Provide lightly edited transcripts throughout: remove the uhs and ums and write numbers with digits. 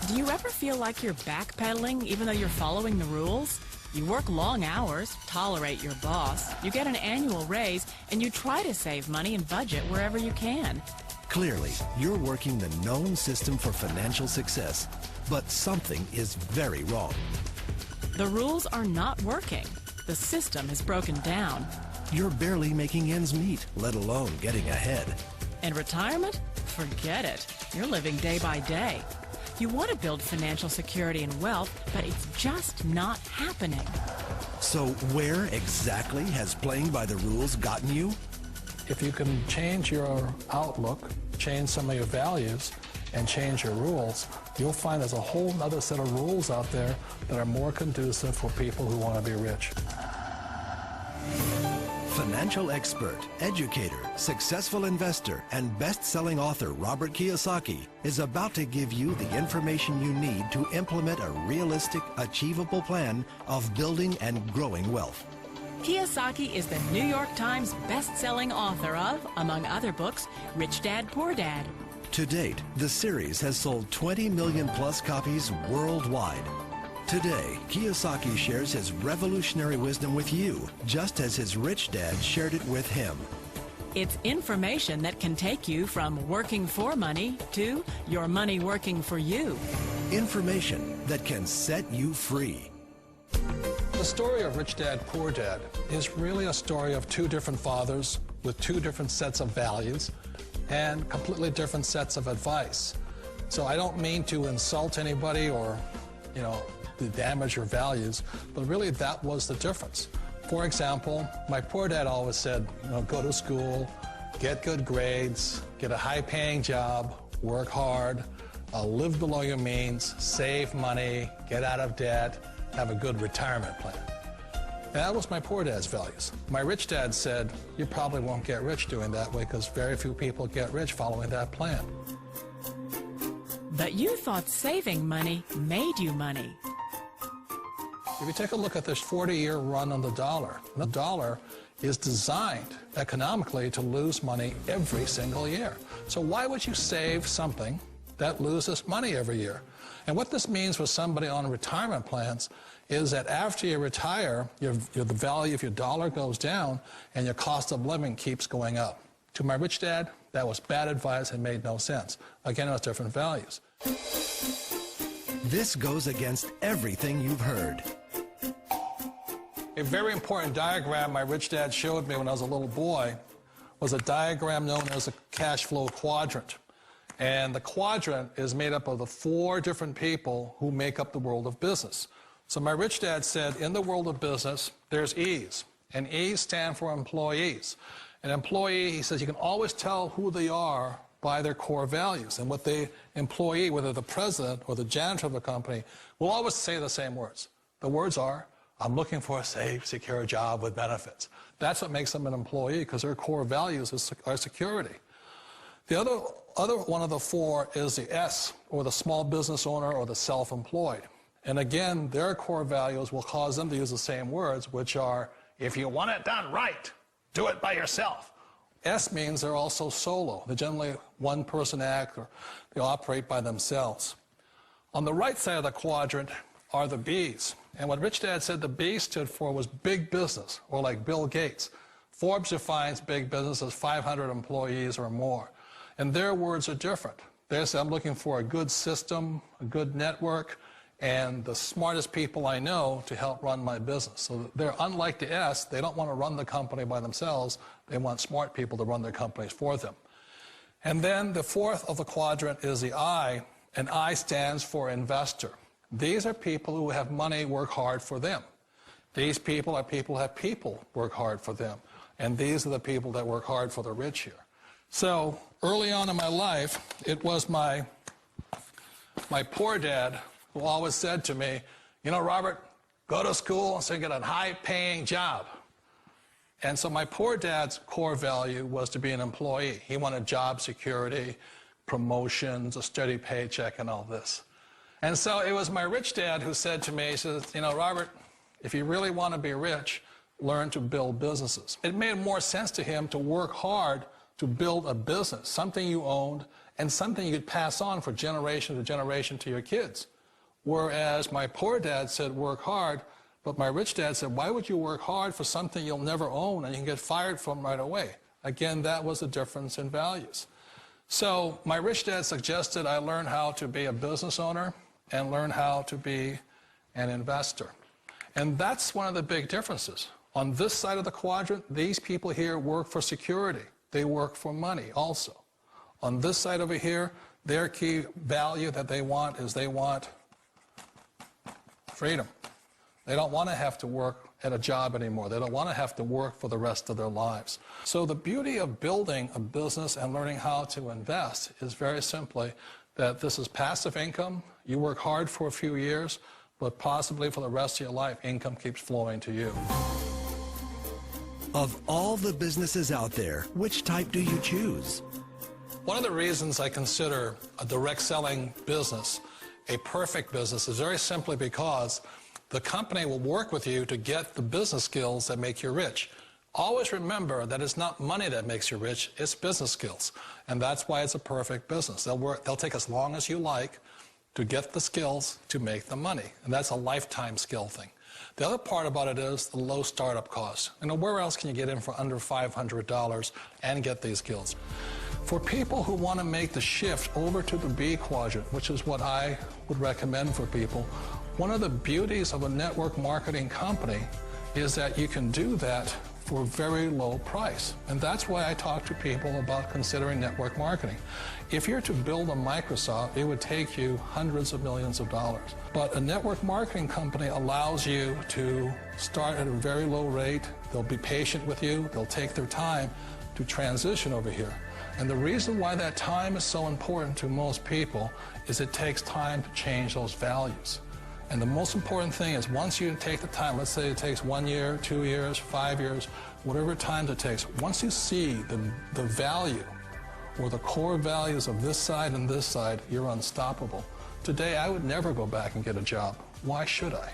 Do you ever feel like you're backpedaling even though you're following the rules? You work long hours, tolerate your boss, you get an annual raise, and you try to save money and budget wherever you can. Clearly, you're working the known system for financial success, but something is very wrong. The rules are not working. The system has broken down. You're barely making ends meet, let alone getting ahead. And retirement? Forget it. You're living day by day. You want to build financial security and wealth, but it's just not happening. So where exactly has playing by the rules gotten you? If you can change your outlook, change some of your values, and change your rules, you'll find there's a whole other set of rules out there that are more conducive for people who want to be rich. Financial expert, educator, successful investor, and best-selling author Robert Kiyosaki is about to give you the information you need to implement a realistic, achievable plan of building and growing wealth. Kiyosaki is the New York Times best-selling author of, among other books, Rich Dad, Poor Dad. To date, the series has sold 20 million plus copies worldwide. Today, Kiyosaki shares his revolutionary wisdom with you, just as his rich dad shared it with him. It's information that can take you from working for money to your money working for you. Information that can set you free. The story of Rich Dad, Poor Dad is really a story of two different fathers with two different sets of values and completely different sets of advice. So I don't mean to insult anybody or, to damage your values, but really that was the difference. For example, my poor dad always said, go to school, get good grades, get a high-paying job, work hard, live below your means, save money, get out of debt, have a good retirement plan. And that was my poor dad's values. My rich dad said, you probably won't get rich doing that way because very few people get rich following that plan. But you thought saving money made you money. If you take a look at this 40-year run on the dollar is designed economically to lose money every single year. So why would you save something that loses money every year? And what this means for somebody on retirement plans is that after you retire, the value of your dollar goes down and your cost of living keeps going up. To my rich dad, that was bad advice and made no sense. Again, it was different values. This goes against everything you've heard. A very important diagram my rich dad showed me when I was a little boy was a diagram known as a cash flow quadrant. And the quadrant is made up of the 4 different people who make up the world of business. So my rich dad said, in the world of business, there's E's. And E's stand for employees. An employee, he says, you can always tell who they are by their core values. And what the employee, whether the president or the janitor of the company, will always say the same words. The words are, I'm looking for a safe, secure job with benefits. That's what makes them an employee, because their core values are security. The other one of the 4 is the S, or the small business owner or the self-employed. And again, their core values will cause them to use the same words, which are, if you want it done right, do it by yourself. S means they're also solo. They're generally one-person act, or they operate by themselves. On the right side of the quadrant are the B's. And what Rich Dad said the B stood for was big business, or like Bill Gates. Forbes defines big business as 500 employees or more. And their words are different. They say, I'm looking for a good system, a good network, and the smartest people I know to help run my business. So they're unlike the S. They don't want to run the company by themselves. They want smart people to run their companies for them. And then the 4th of the quadrant is the I, and I stands for investor. These are people who have money work hard for them. These people are people who have people work hard for them. And these are the people that work hard for the rich here. So early on in my life, it was my poor dad who always said to me, Robert, go to school and get a high-paying job. And so my poor dad's core value was to be an employee. He wanted job security, promotions, a steady paycheck, and all this. And so it was my rich dad who said to me, he says, Robert, if you really want to be rich, learn to build businesses. It made more sense to him to work hard to build a business, something you owned and something you could pass on for generation to generation to your kids. Whereas my poor dad said, work hard, but my rich dad said, why would you work hard for something you'll never own and you can get fired from right away? Again, that was the difference in values. So my rich dad suggested I learn how to be a business owner and learn how to be an investor. And that's one of the big differences. On this side of the quadrant, these people here work for security. They work for money also. On this side over here, their key value that they want is they want freedom. They don't want to have to work at a job anymore. They don't want to have to work for the rest of their lives. So the beauty of building a business and learning how to invest is very simply that this is passive income. You work hard for a few years, but possibly for the rest of your life, income keeps flowing to you. Of all the businesses out there, which type do you choose? One of the reasons I consider a direct selling business a perfect business is very simply because the company will work with you to get the business skills that make you rich. Always remember that it's not money that makes you rich, it's business skills. And that's why it's a perfect business. They'll take as long as you like to get the skills to make the money. And that's a lifetime skill thing. The other part about it is the low startup cost. You know, where else can you get in for under $500 and get these skills? For people who want to make the shift over to the B quadrant, which is what I would recommend for people, one of the beauties of a network marketing company is that you can do that for a very low price. And that's why I talk to people about considering network marketing. If you're to build a Microsoft, it would take you hundreds of millions of dollars. But a network marketing company allows you to start at a very low rate. They'll be patient with you. They'll take their time to transition over here. And the reason why that time is so important to most people is it takes time to change those values. And the most important thing is once you take the time, let's say it takes 1 year, 2 years, 5 years, whatever time it takes, once you see the value or the core values of this side and this side, you're unstoppable. Today, I would never go back and get a job. Why should I?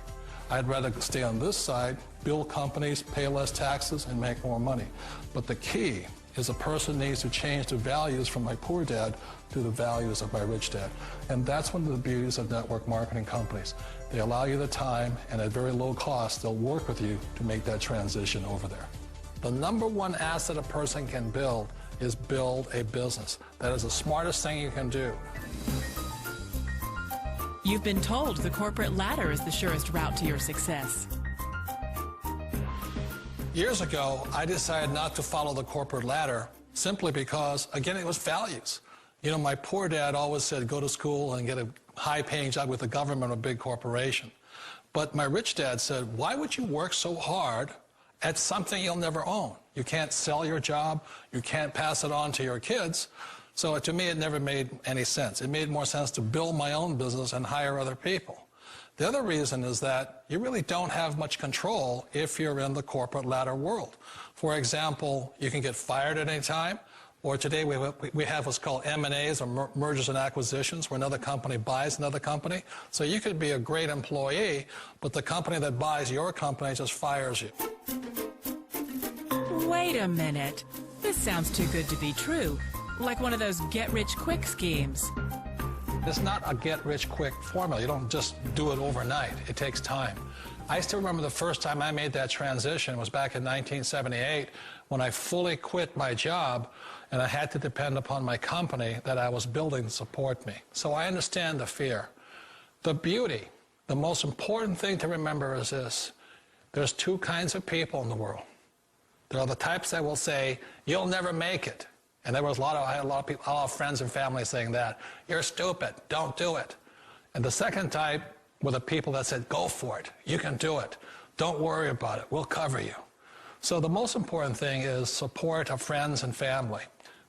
I'd rather stay on this side, build companies, pay less taxes, and make more money. But the key is a person needs to change the values from my poor dad to the values of my rich dad. And that's one of the beauties of network marketing companies. They allow you the time, and at very low cost, they'll work with you to make that transition over there. The number one asset a person can build is build a business. That is the smartest thing you can do. You've been told the corporate ladder is the surest route to your success. Years ago, I decided not to follow the corporate ladder simply because, again, it was values. You know, my poor dad always said, go to school and get a high-paying job with the government or a big corporation. But my rich dad said, why would you work so hard at something you'll never own? You can't sell your job. You can't pass it on to your kids. So to me, it never made any sense. It made more sense to build my own business and hire other people. The other reason is that you really don't have much control if you're in the corporate ladder world. For example, you can get fired at any time, or today we have what's called M&As, or mergers and acquisitions, where another company buys another company. So you could be a great employee, but the company that buys your company just fires you. Wait a minute. This sounds too good to be true. Like one of those get-rich-quick schemes. It's not a get-rich-quick formula. You don't just do it overnight. It takes time. I still remember the first time I made that transition was back in 1978 when I fully quit my job and I had to depend upon my company that I was building to support me. So I understand the fear. The beauty, the most important thing to remember is this. There's two kinds of people in the world. There are the types that will say, you'll never make it. And I had a lot of people, a lot of friends and family saying that. You're stupid, don't do it. And the second type were the people that said, go for it, you can do it. Don't worry about it, we'll cover you. So the most important thing is support of friends and family.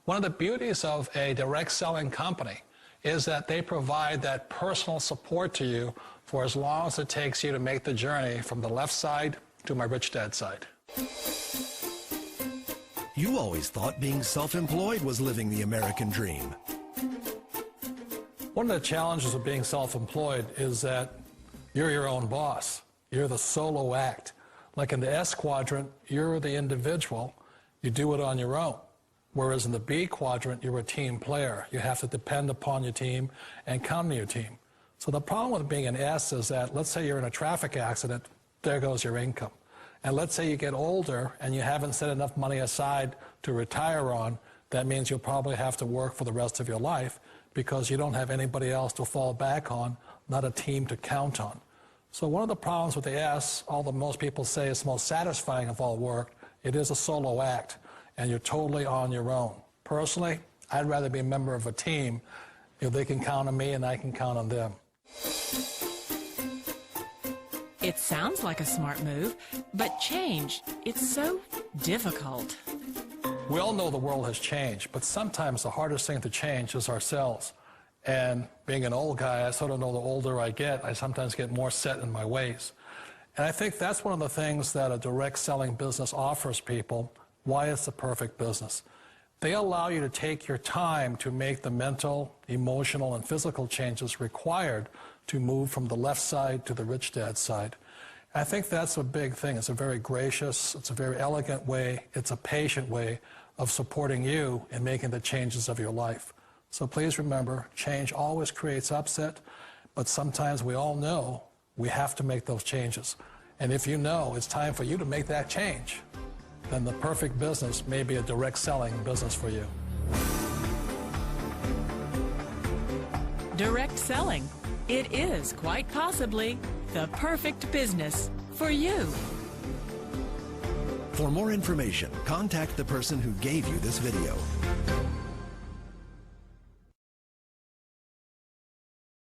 One of the beauties of a direct selling company is that they provide that personal support to you for as long as it takes you to make the journey from the left side to my rich dad's side. You always thought being self-employed was living the American dream. One of the challenges of being self-employed is that you're your own boss. You're the solo act. Like in the S quadrant, you're the individual. You do it on your own. Whereas in the B quadrant, you're a team player. You have to depend upon your team and count on your team. So the problem with being an S is that, let's say you're in a traffic accident, there goes your income. And let's say you get older and you haven't set enough money aside to retire on, that means you'll probably have to work for the rest of your life because you don't have anybody else to fall back on, not a team to count on. So one of the problems with the S, although most people say it's the most satisfying of all work, it is a solo act, and you're totally on your own. Personally, I'd rather be a member of a team if they can count on me and I can count on them. It sounds like a smart move, but change, it's so difficult. We all know the world has changed, but sometimes the hardest thing to change is ourselves. And being an old guy, I sort of know the older I get, I sometimes get more set in my ways. And I think that's one of the things that a direct selling business offers people, why it's the perfect business. They allow you to take your time to make the mental, emotional, and physical changes required to move from the left side to the rich dad side. I think that's a big thing. It's a very gracious, it's a very elegant way, it's a patient way of supporting you in making the changes of your life. So please remember, change always creates upset, but sometimes we all know we have to make those changes. And if you know it's time for you to make that change, then the perfect business may be a direct selling business for you. Direct selling. It is quite possibly the perfect business for you. For more information, contact the person who gave you this video.